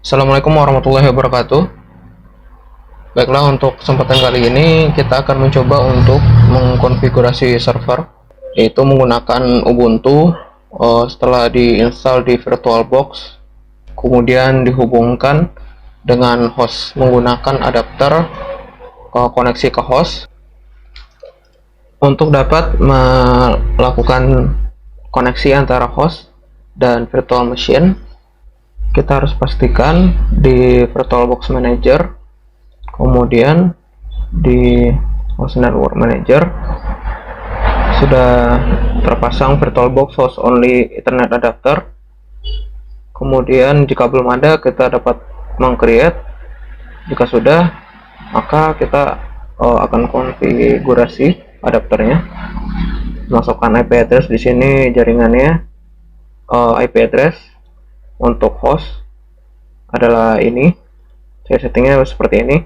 Assalamualaikum warahmatullahi wabarakatuh. Baiklah, untuk kesempatan kali ini kita akan mencoba untuk mengkonfigurasi server, yaitu menggunakan Ubuntu. Setelah diinstal di VirtualBox, kemudian dihubungkan dengan host menggunakan adapter koneksi ke host. Untuk dapat melakukan koneksi antara host dan virtual machine, kita harus pastikan di VirtualBox Manager, kemudian di Host Network Manager sudah terpasang VirtualBox Host Only Ethernet Adapter. Kemudian jika belum ada, kita dapat meng-create. Jika sudah, maka kita akan konfigurasi adapternya. Masukkan IP address di sini, jaringannya IP address untuk host adalah ini. Saya settingnya seperti ini.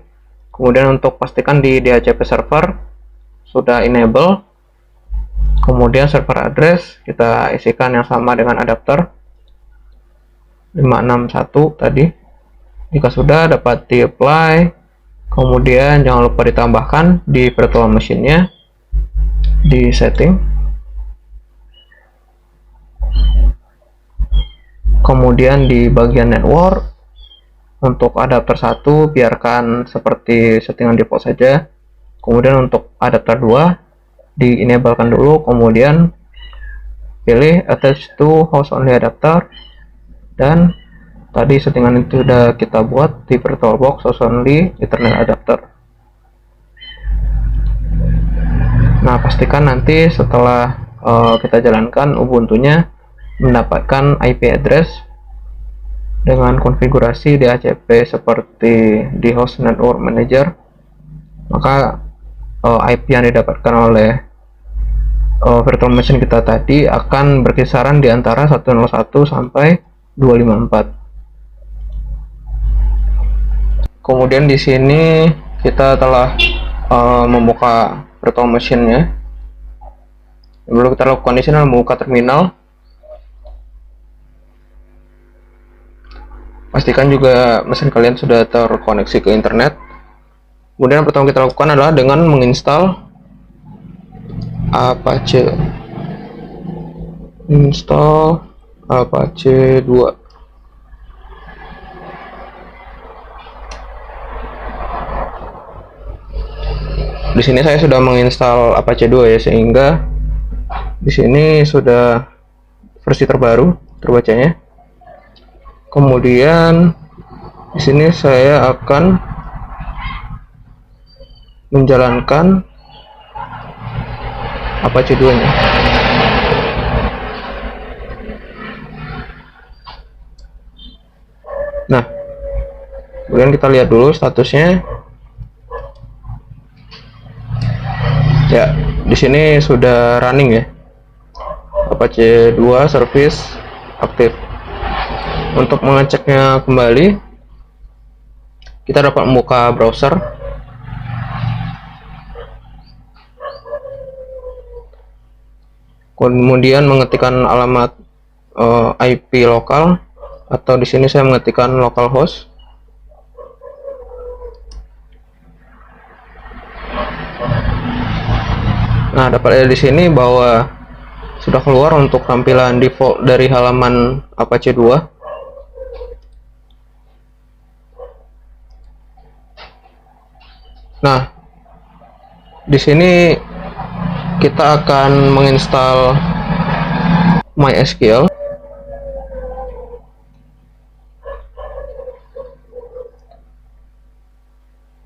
Kemudian untuk pastikan di DHCP server sudah enable. Kemudian server address kita isikan yang sama dengan adapter 561 tadi. Jika sudah, dapat di apply. Kemudian jangan lupa ditambahkan di virtual machine-nya di setting. Kemudian di bagian network, untuk adapter 1 biarkan seperti settingan default saja. Kemudian untuk adapter 2 di enablekan dulu, kemudian pilih attach to host only adapter, dan tadi settingan itu sudah kita buat di VirtualBox host only Ethernet adapter. Nah, pastikan nanti setelah kita jalankan Ubuntunya mendapatkan IP address dengan konfigurasi DHCP seperti di Host Network Manager. Maka IP yang didapatkan oleh virtual machine kita tadi akan berkisaran di antara 101 sampai 254. Kemudian di sini kita telah membuka virtual machine-nya. Yang perlu kita lakukan di sini adalah membuka terminal. Pastikan juga mesin kalian sudah terkoneksi ke internet. Kemudian yang pertama kita lakukan adalah dengan menginstal Apache. Install Apache 2. Di sini saya sudah menginstal Apache 2 ya, sehingga di sini sudah versi terbaru terbacanya. Kemudian di sini saya akan menjalankan Apache 2-nya. Nah, kemudian kita lihat dulu statusnya. Ya, di sini sudah running ya. Apache 2 service aktif. Untuk mengeceknya kembali, kita dapat membuka browser. Kemudian mengetikkan alamat IP lokal, atau di sini saya mengetikkan localhost. Nah, dapat lihat di sini bahwa sudah keluar untuk tampilan default dari halaman Apache 2. Nah, di sini kita akan menginstal MySQL.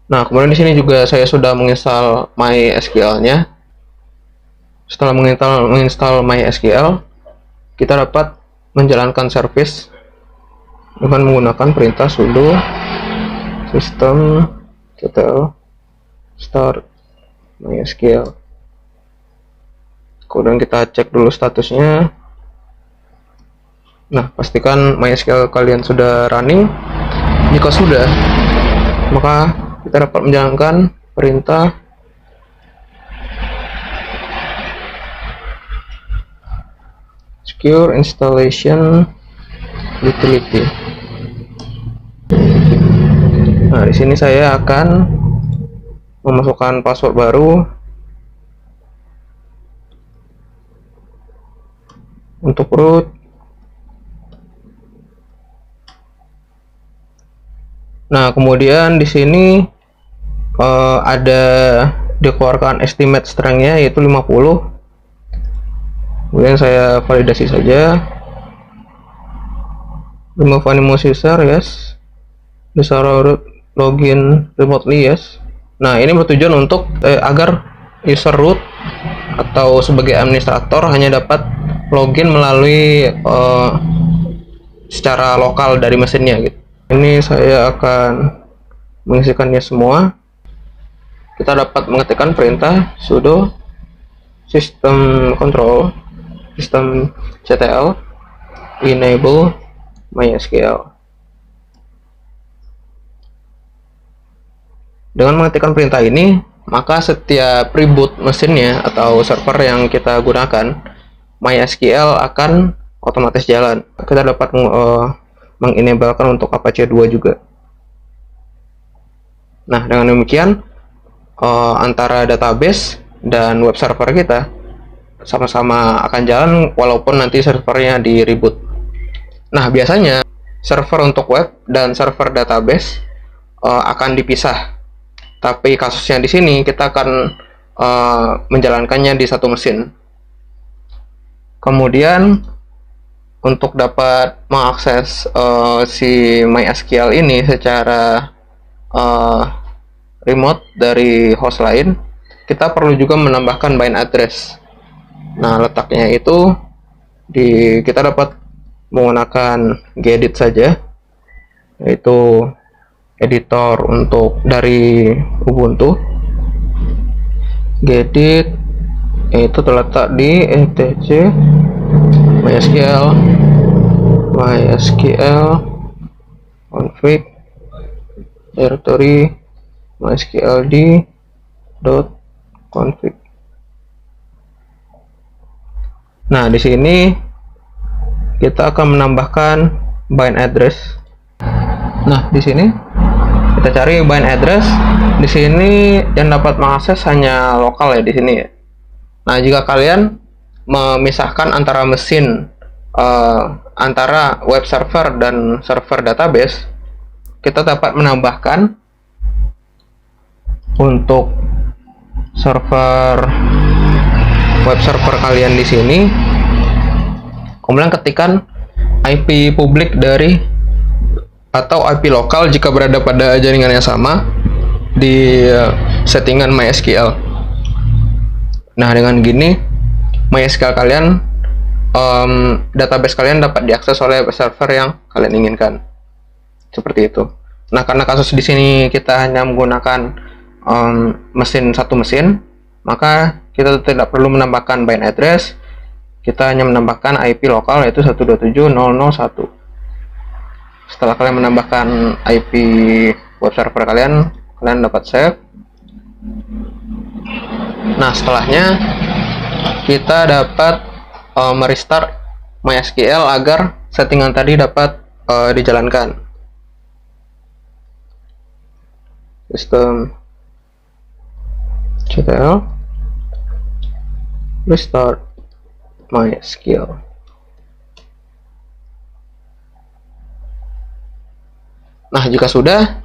Nah, kemudian di sini juga saya sudah menginstal MySQL-nya. Setelah menginstal MySQL, kita dapat menjalankan service dengan menggunakan perintah sudo system start MySQL. Kemudian kita cek dulu statusnya. Nah, pastikan MySQL kalian sudah running. Jika sudah, maka kita dapat menjalankan perintah secure installation utility. di sini saya akan memasukkan password baru untuk root. Nah, kemudian di sini ada dikeluarkan estimate strength-nya yaitu 50. Kemudian saya validasi saja. Remove anonymous user, yes. Disallow login remotely, yes. Nah, ini bertujuan untuk agar user root atau sebagai administrator hanya dapat login melalui secara lokal dari mesinnya gitu. Ini saya akan mengisikannya semua. Kita dapat mengetikkan perintah sudo system control systemctl enable MySQL. Dengan mengetikkan perintah ini, maka setiap reboot mesinnya atau server yang kita gunakan, MySQL akan otomatis jalan. Kita dapat mengenablekan untuk Apache 2 juga. Nah, dengan demikian antara database dan web server kita sama-sama akan jalan walaupun nanti servernya di reboot. Nah, biasanya server untuk web dan server database akan dipisah. Tapi kasusnya di sini kita akan menjalankannya di satu mesin. Kemudian untuk dapat mengakses si MySQL ini secara remote dari host lain, kita perlu juga menambahkan bind address. Nah, letaknya itu kita dapat menggunakan gedit saja, yaitu editor untuk dari Ubuntu. Gedit itu terletak di etc MySQL config directory mysqld.config. Nah, di sini kita akan menambahkan bind address. Nah, di sini kita cari bind address. Di sini yang dapat mengakses hanya lokal ya di sini ya. Nah, jika kalian memisahkan antara mesin antara web server dan server database, kita dapat menambahkan untuk web server kalian di sini. Kemudian ketikkan IP publik dari atau IP lokal jika berada pada jaringan yang sama di settingan MySQL. Nah, dengan gini MySQL kalian, database kalian dapat diakses oleh server yang kalian inginkan. Seperti itu. Nah, karena kasus di sini kita hanya menggunakan satu mesin, maka kita tidak perlu menambahkan bind address. Kita hanya menambahkan IP lokal yaitu 127.0.0.1. Setelah kalian menambahkan IP web server kalian dapat save. Nah, setelahnya kita dapat merestart MySQL agar settingan tadi dapat dijalankan. Systemctl restart MySQL. Nah, jika sudah,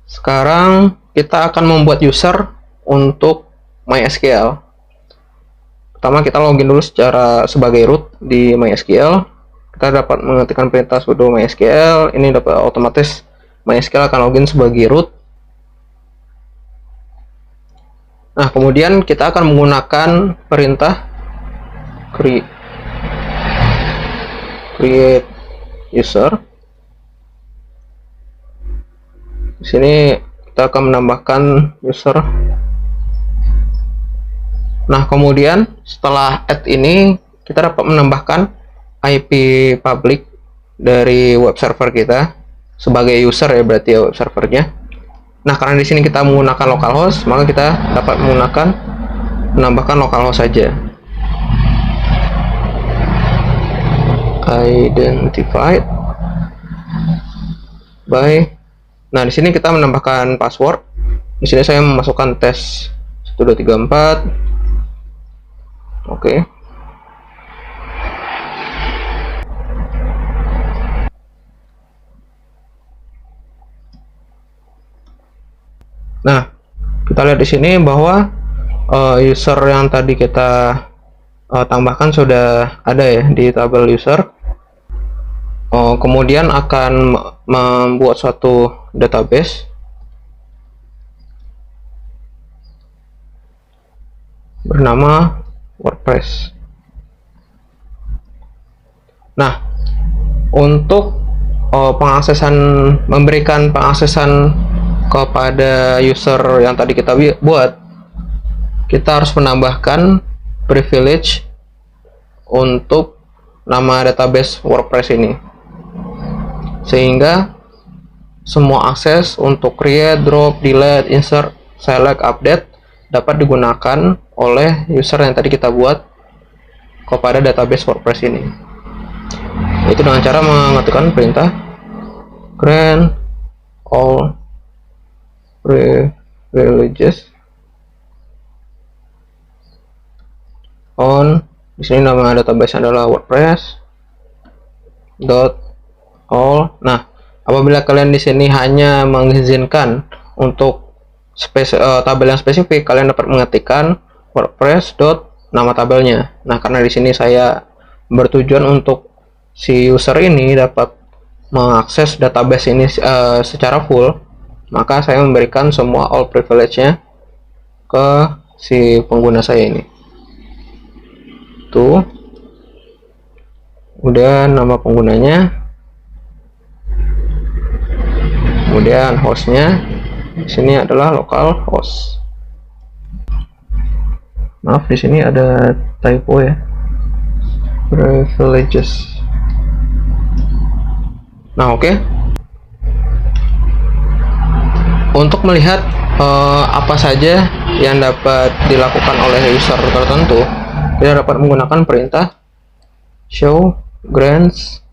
sekarang kita akan membuat user untuk MySQL. Pertama, kita login dulu sebagai root di MySQL. Kita dapat mengetikkan perintah sudo MySQL. Ini dapat otomatis MySQL akan login sebagai root. Nah, kemudian kita akan menggunakan perintah create user. Di sini kita akan menambahkan user. Nah, kemudian setelah add ini kita dapat menambahkan IP public dari web server kita sebagai user ya, berarti ya web servernya. Nah, karena di sini kita menggunakan localhost, maka kita dapat menambahkan localhost saja. Identified by Nah, di sini kita menambahkan password. Di sini saya memasukkan tes 1234. Oke. Nah, kita lihat di sini bahwa user yang tadi kita tambahkan sudah ada ya di tabel user. Kemudian akan membuat suatu database bernama WordPress. Nah, untuk memberikan pengaksesan kepada user yang tadi kita buat, kita harus menambahkan privilege untuk nama database WordPress ini, sehingga semua akses untuk create, drop, delete, insert, select, update dapat digunakan oleh user yang tadi kita buat kepada database WordPress ini. Itu dengan cara mengetikkan perintah grant all privileges on, di sini nama database adalah WordPress .all. Nah, apabila kalian di sini hanya mengizinkan untuk tabel yang spesifik, kalian dapat mengetikkan WordPress nama tabelnya. Nah, karena di sini saya bertujuan untuk si user ini dapat mengakses database ini secara full, maka saya memberikan semua all privilege-nya ke si pengguna saya ini. Tuh, udah nama penggunanya, kemudian hostnya di sini adalah local host. Maaf, di sini ada typo ya, privileges. Nah, oke. Untuk melihat apa saja yang dapat dilakukan oleh user tertentu, kita dapat menggunakan perintah show grants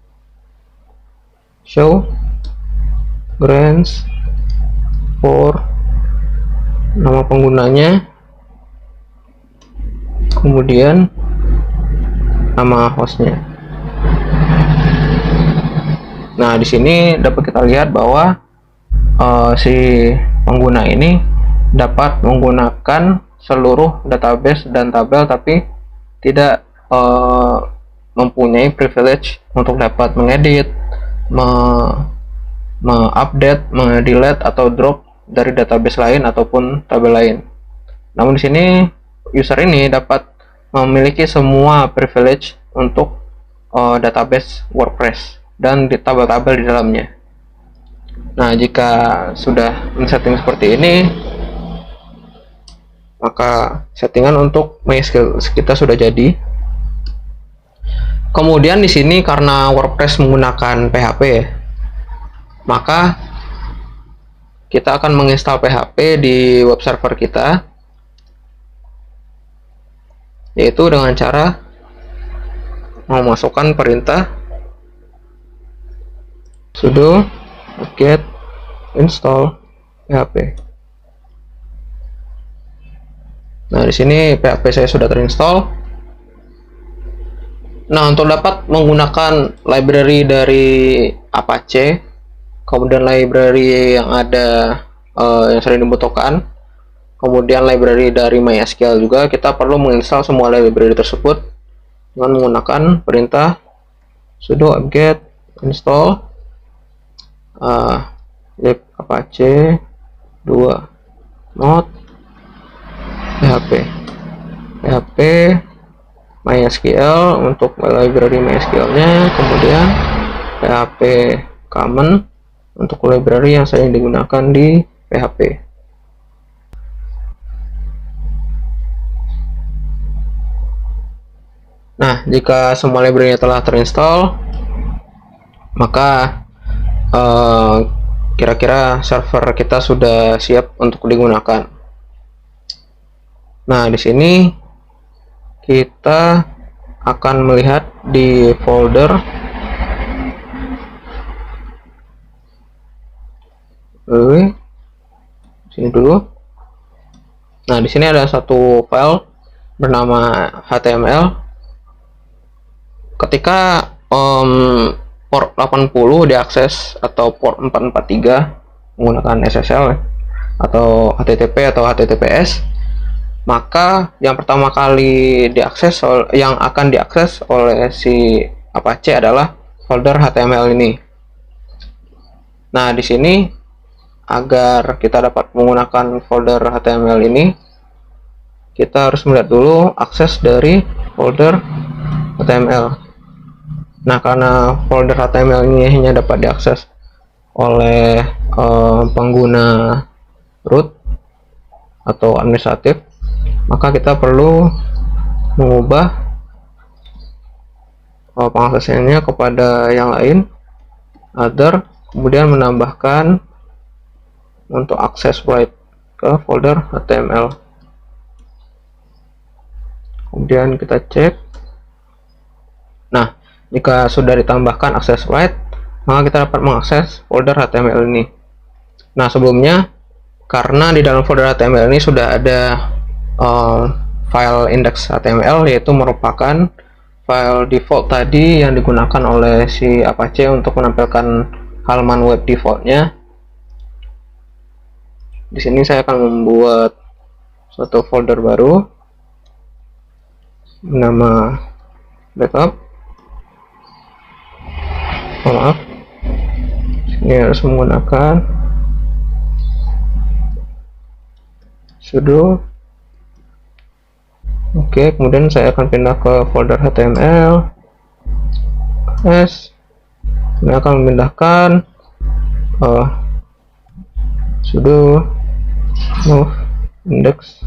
for nama penggunanya, kemudian nama hostnya. Nah, di sini dapat kita lihat bahwa si pengguna ini dapat menggunakan seluruh database dan tabel, tapi tidak mempunyai privilege untuk dapat mengedit, mengupdate, mendelete atau drop dari database lain ataupun tabel lain. Namun di sini user ini dapat memiliki semua privilege untuk database WordPress dan di tabel-tabel di dalamnya. Nah, jika sudah men-setting seperti ini, maka settingan untuk MySQL kita sudah jadi. Kemudian di sini karena WordPress menggunakan PHP ya, maka kita akan menginstal PHP di web server kita, yaitu dengan cara memasukkan perintah sudo get install PHP. Nah, di sini PHP saya sudah terinstall. Nah, untuk dapat menggunakan library dari Apache, kemudian library yang ada yang sering dibutuhkan, kemudian library dari MySQL juga, kita perlu menginstal semua library tersebut dengan menggunakan perintah sudo get install lib apache 2 node php MySQL untuk library MySQL nya, kemudian php common untuk library yang sering digunakan di PHP. Nah, jika semua library telah terinstall, maka kira-kira server kita sudah siap untuk digunakan. Nah, di sini kita akan melihat di folder Sini dulu. Nah, di sini ada satu file bernama HTML. Ketika port 80 diakses atau port 443 menggunakan SSL atau HTTP atau HTTPS, maka yang pertama kali yang akan diakses oleh si Apache adalah folder HTML ini. Nah, di sini agar kita dapat menggunakan folder HTML ini, kita harus melihat dulu akses dari folder HTML. Nah, karena folder HTML ini hanya dapat diakses oleh pengguna root atau administratif, maka kita perlu mengubah pengaksesnya kepada yang lain, other, kemudian menambahkan untuk akses write ke folder HTML. Kemudian kita cek. Nah, jika sudah ditambahkan akses write, maka kita dapat mengakses folder HTML ini. Nah, sebelumnya karena di dalam folder HTML ini sudah ada file index HTML, yaitu merupakan file default tadi yang digunakan oleh si Apache untuk menampilkan halaman web defaultnya. Di sini saya akan membuat suatu folder baru bernama backup. Maaf, ini harus menggunakan sudo. Oke, kemudian saya akan pindah ke folder HTML. Ini akan memindahkan sudo move index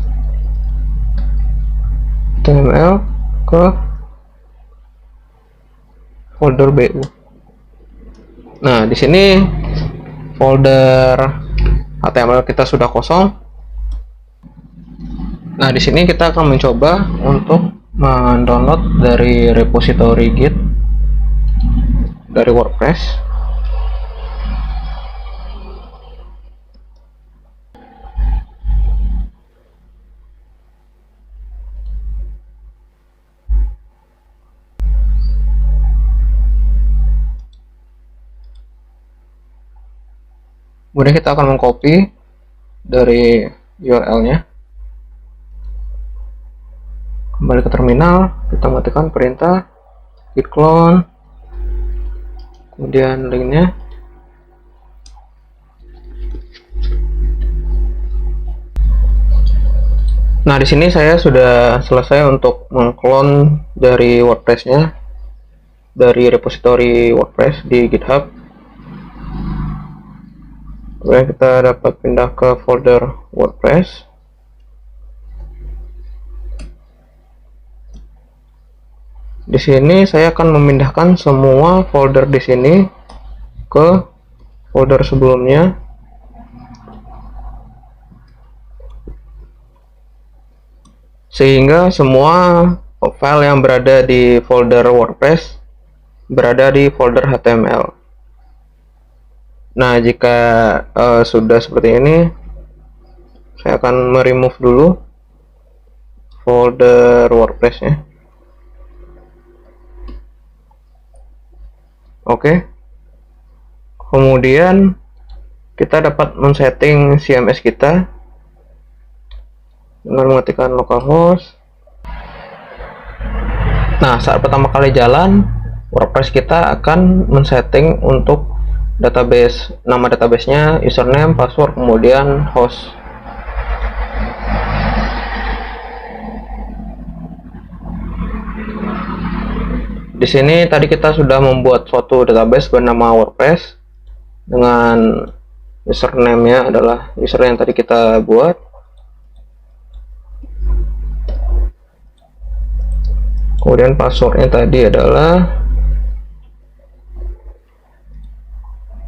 HTML ke folder BU. Nah, di sini folder HTML kita sudah kosong. Nah, di sini kita akan mencoba untuk mendownload dari repository Git dari WordPress. Kemudian kita akan mengcopy dari URL-nya. Kembali ke terminal, kita matikan perintah git clone, kemudian linknya. Nah, di sini saya sudah selesai untuk mengclone dari WordPress-nya dari repository WordPress di GitHub. Kemudian kita dapat pindah ke folder WordPress. Di sini saya akan memindahkan semua folder di sini ke folder sebelumnya. Sehingga semua file yang berada di folder WordPress berada di folder HTML. Nah, jika sudah seperti ini, saya akan meremove dulu folder WordPress-nya. Oke. Kemudian kita dapat men-setting CMS kita dengan mengetikkan localhost. Nah, saat pertama kali jalan, WordPress kita akan men-setting untuk database, nama databasenya, username, password, kemudian host. Di sini tadi kita sudah membuat suatu database bernama WordPress dengan username-nya adalah user yang tadi kita buat. Kemudian passwordnya tadi adalah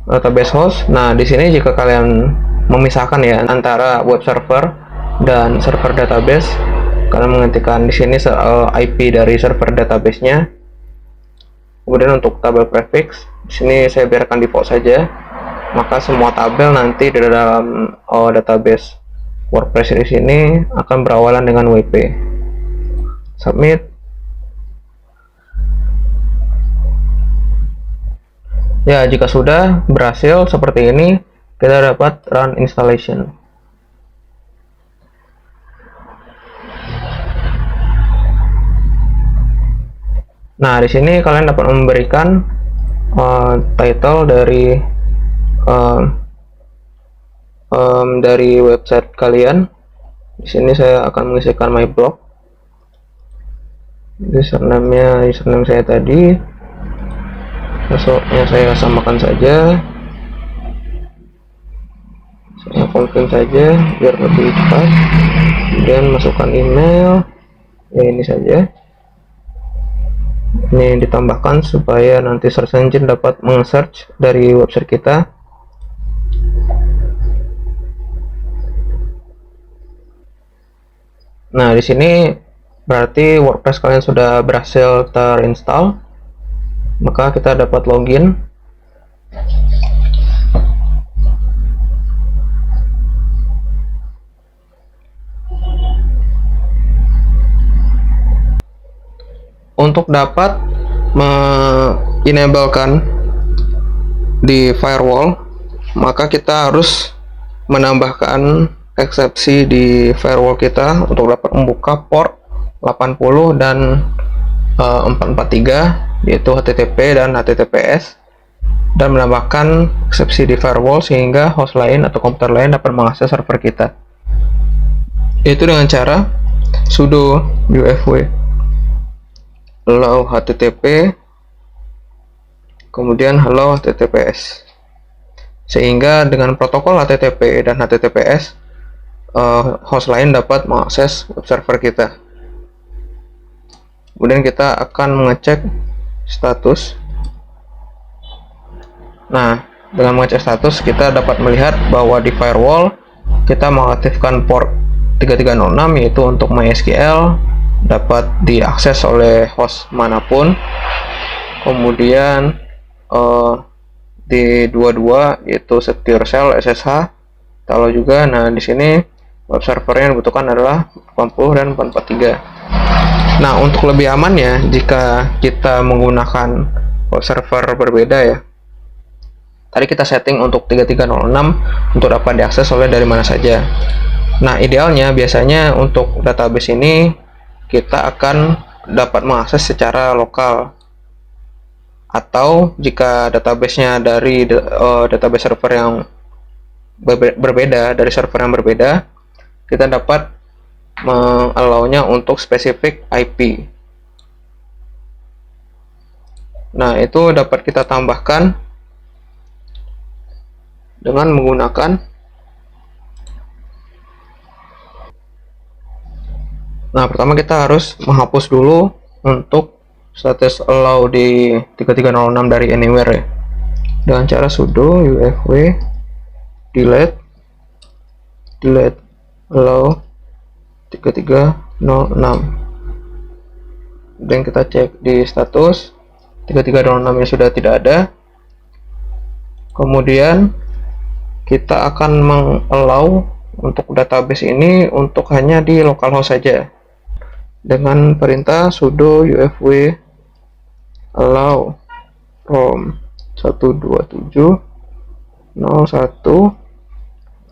database host. Nah, di sini jika kalian memisahkan ya antara web server dan server database, kalian mengetikkan di sini IP dari server database-nya. Kemudian untuk tabel prefix, di sini saya biarkan default saja. maka semua tabel nanti di dalam database WordPress di sini akan berawalan dengan WP. Submit. Ya, jika sudah berhasil seperti ini, kita dapat run installation. Nah, di sini kalian dapat memberikan title dari website kalian. Di sini saya akan mengisikan my blog. Username saya tadi. Passwordnya saya samakan saja. Saya confirm saja biar lebih cepat. Kemudian masukkan email. Ya, ini saja. Ini ditambahkan supaya nanti search engine dapat meng-search dari website kita. Nah, di sini berarti WordPress kalian sudah berhasil terinstall. Maka kita dapat login. Untuk dapat menenablekan di firewall, maka kita harus menambahkan eksepsi di firewall kita untuk dapat membuka port 80 dan 443, yaitu HTTP dan HTTPS, dan menambahkan eksepsi di firewall sehingga host lain atau komputer lain dapat mengakses server kita. Itu dengan cara sudo ufw allow HTTP kemudian hello HTTPS, sehingga dengan protokol HTTP dan HTTPS host lain dapat mengakses web server kita. Kemudian kita akan mengecek status. Nah, dengan mengecek status kita dapat melihat bahwa di firewall kita mengaktifkan port 3306, yaitu untuk MySQL dapat diakses oleh host manapun. Kemudian di 22 yaitu Secure Shell SSH tahu juga. Nah, di sini web server yang dibutuhkan adalah 80 dan 443. Nah, untuk lebih amannya jika kita menggunakan web server berbeda ya. Tadi kita setting untuk 3306 untuk dapat diakses oleh dari mana saja. Nah, idealnya biasanya untuk database ini kita akan dapat mengakses secara lokal, atau jika databasenya dari database server yang berbeda, dari server yang berbeda, kita dapat mengallow-nya untuk spesifik IP. Nah, itu dapat kita tambahkan dengan menggunakan. Nah, pertama kita harus menghapus dulu untuk status allow di 3306 dari anywhere ya, dengan cara sudo ufw delete allow 3306. Dan kita cek di status 3306 nya sudah tidak ada. Kemudian kita akan mengallow untuk database ini untuk hanya di localhost saja dengan perintah sudo ufw allow from 127.01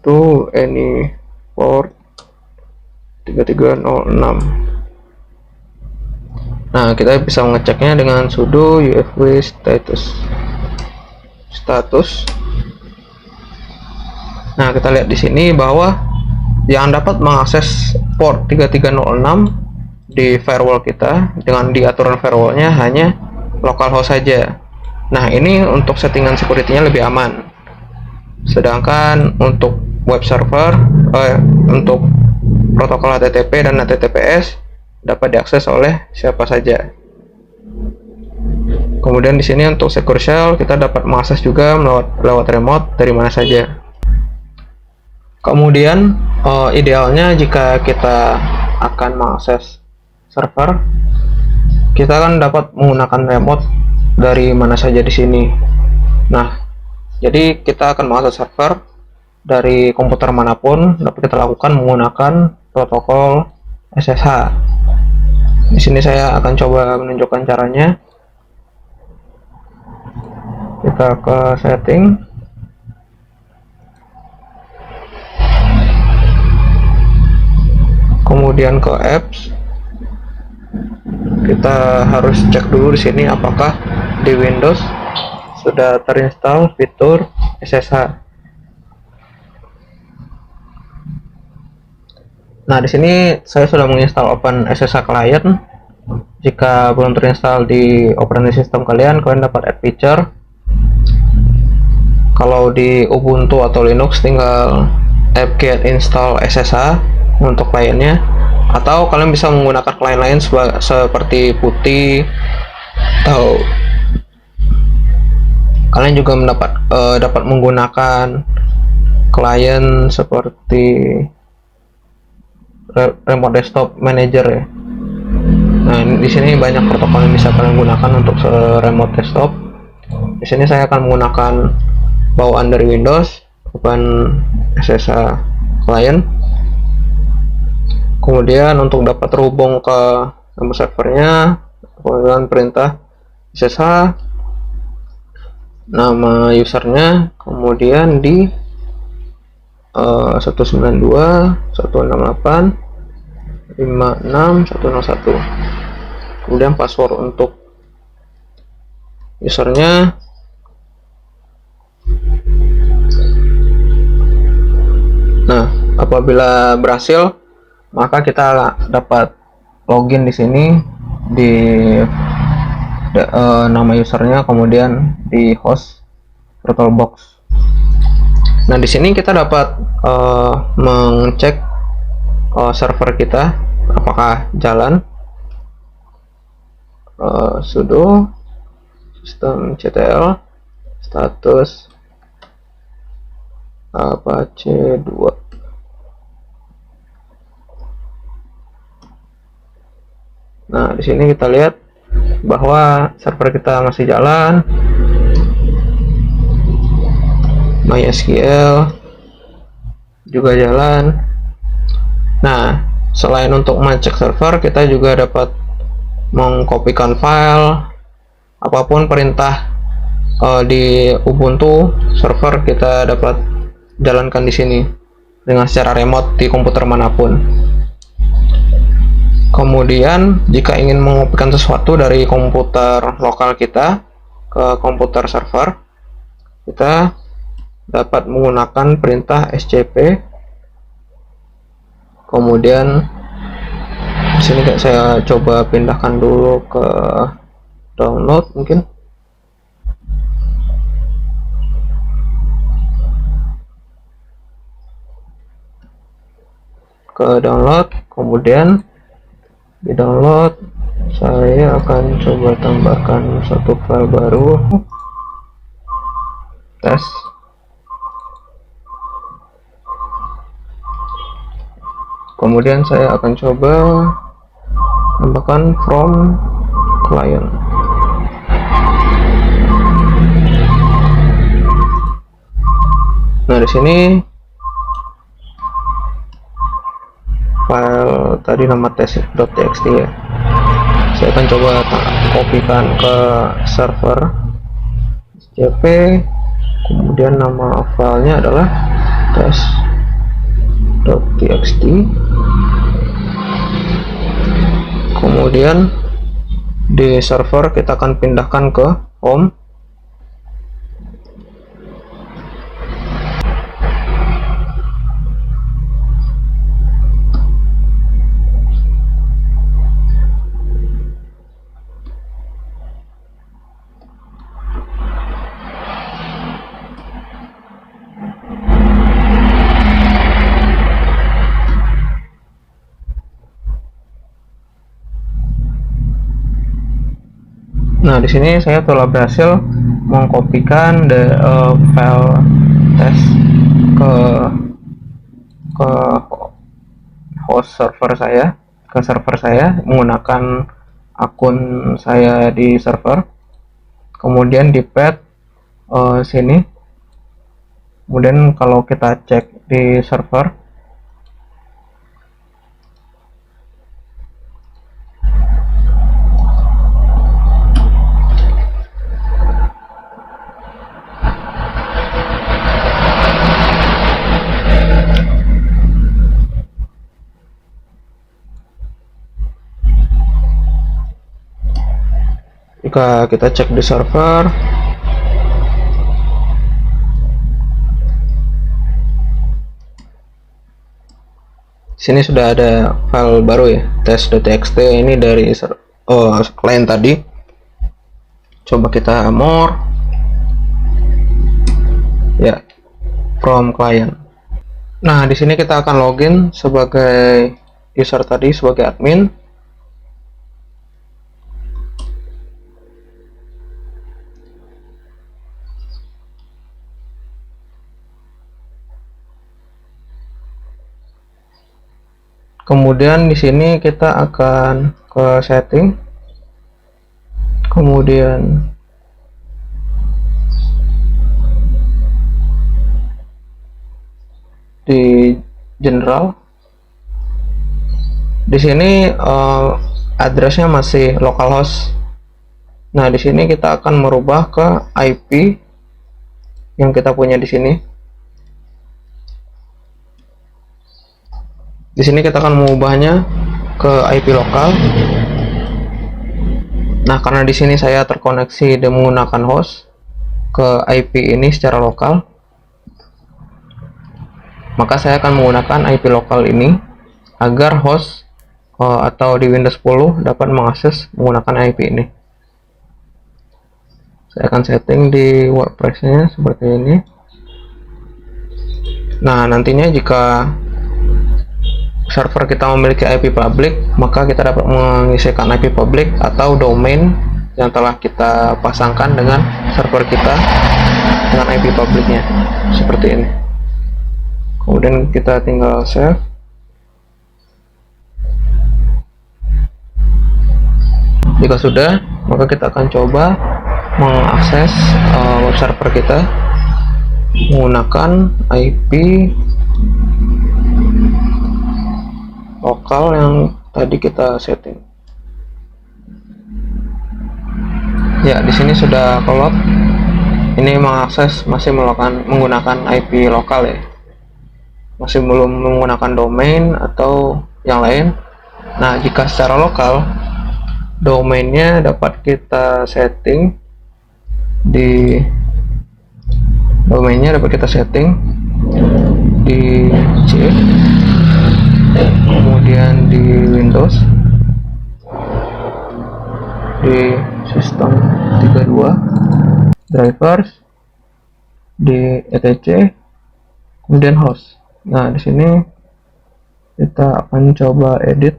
to any port 3306. Nah, kita bisa mengeceknya dengan sudo ufw status. Nah, kita lihat di sini bahwa yang dapat mengakses port 3306 di firewall kita dengan di aturan firewallnya hanya localhost saja. Nah, ini untuk settingan security-nya lebih aman. Sedangkan untuk web server, untuk protokol HTTP dan HTTPS dapat diakses oleh siapa saja. Kemudian di sini untuk Secure Shell kita dapat mengakses juga lewat remote dari mana saja. Kemudian idealnya jika kita akan mengakses server, kita kan dapat menggunakan remote dari mana saja di sini. Nah, Jadi kita akan mengakses server dari komputer manapun dapat kita lakukan menggunakan protokol SSH. Di sini saya akan coba menunjukkan caranya. Kita ke setting, kemudian ke apps. Kita harus cek dulu di sini apakah di Windows sudah terinstall fitur SSH. Nah, di sini saya sudah menginstal Open SSH Client. Jika belum terinstall di operating system kalian dapat add feature. Kalau di Ubuntu atau Linux tinggal apt-get install SSH untuk kliennya, atau kalian bisa menggunakan klien lain seperti Putih, atau kalian juga dapat menggunakan klien seperti Remote Desktop Manager ya. Nah, di sini banyak protokol yang bisa kalian gunakan untuk remote desktop. Di sini saya akan menggunakan bawaan dari Windows, Open SSH Client. Kemudian untuk dapat terhubung ke servernya, kemudian perintah SSH, nama usernya, kemudian di 192.168.56.101. Kemudian password untuk usernya. Nah, apabila berhasil, maka kita dapat login di sini di nama usernya, kemudian di host VirtualBox. Nah, di sini kita dapat mengecek server kita apakah jalan. Sudo systemctl status Apache 2. Nah, di sini kita lihat bahwa server kita masih jalan. MySQL juga jalan. Nah, selain untuk mengecek server, kita juga dapat mengkopikan file apapun perintah di Ubuntu server kita dapat jalankan di sini dengan secara remote di komputer manapun. Kemudian jika ingin mengopikan sesuatu dari komputer lokal kita ke komputer server, kita dapat menggunakan perintah scp. Kemudian di sini saya coba pindahkan dulu ke download, mungkin ke download. Kemudian di download saya akan coba tambahkan satu file baru, tes. Kemudian saya akan coba tambahkan from client. Nah, di sini file tadi nama test.txt ya. Saya akan coba kopikan ke server scp. Kemudian nama filenya adalah test.txt. Kemudian di server kita akan pindahkan ke home. Nah, di sini saya telah berhasil mengkopikan file test ke host server saya, ke server saya menggunakan akun saya di server. Kemudian di path sini Kemudian kalau kita cek di server, jika kita cek di server, sini sudah ada file baru ya, test.txt. Ini dari klien tadi. Coba kita more, ya, from client. Nah, di sini kita akan login sebagai user tadi, sebagai admin. Kemudian di sini kita akan ke setting, kemudian di general. Di sini addressnya masih localhost. Nah, di sini kita akan merubah ke IP yang kita punya di sini. Di sini kita akan mengubahnya ke IP lokal. Nah, karena di sini saya terkoneksi dan menggunakan host ke IP ini secara lokal, maka saya akan menggunakan IP lokal ini agar host atau di Windows 10 dapat mengakses menggunakan IP ini. Saya akan setting di WordPress-nya seperti ini. Nah, nantinya jika server kita memiliki IP public, maka kita dapat mengisikan IP public atau domain yang telah kita pasangkan dengan server kita dengan IP publicnya seperti ini. Kemudian kita tinggal save. Jika sudah, maka kita akan coba mengakses web server kita menggunakan IP lokal yang tadi kita setting. Ya, di sini sudah keload. Ini mengakses masih menggunakan IP lokal ya. Masih belum menggunakan domain atau yang lain. Nah, jika secara lokal, domainnya dapat kita setting di C, kemudian di Windows, di sistem 32, drivers, di etc, kemudian host. Nah, di sini kita akan coba edit.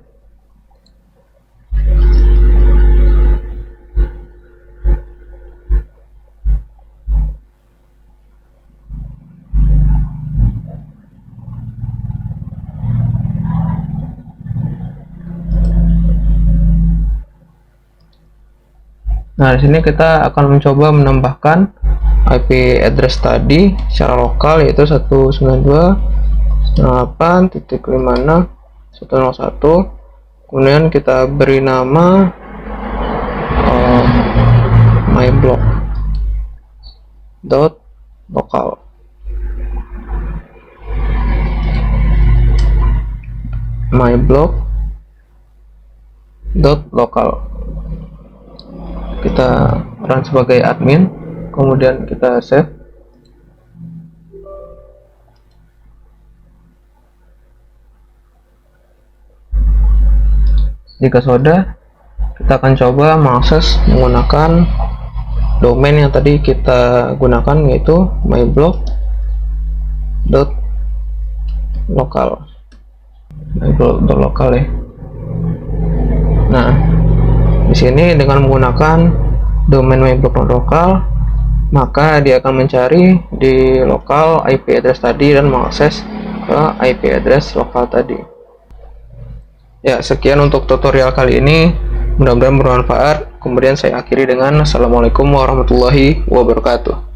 Nah, di sini kita akan mencoba menambahkan IP address tadi secara lokal, yaitu 192.168.56.101. Kemudian kita beri nama myblog.local. myblog.local. Kita run sebagai admin, kemudian kita save. Jika sudah, kita akan coba mengakses menggunakan domain yang tadi kita gunakan, yaitu myblog.local. myblog.local ya. Nah, di sini dengan menggunakan domain myblog.local, maka dia akan mencari di lokal IP address tadi dan mengakses ke IP address lokal tadi. Ya, sekian untuk tutorial kali ini. Mudah-mudahan bermanfaat. Kemudian saya akhiri dengan Assalamualaikum warahmatullahi wabarakatuh.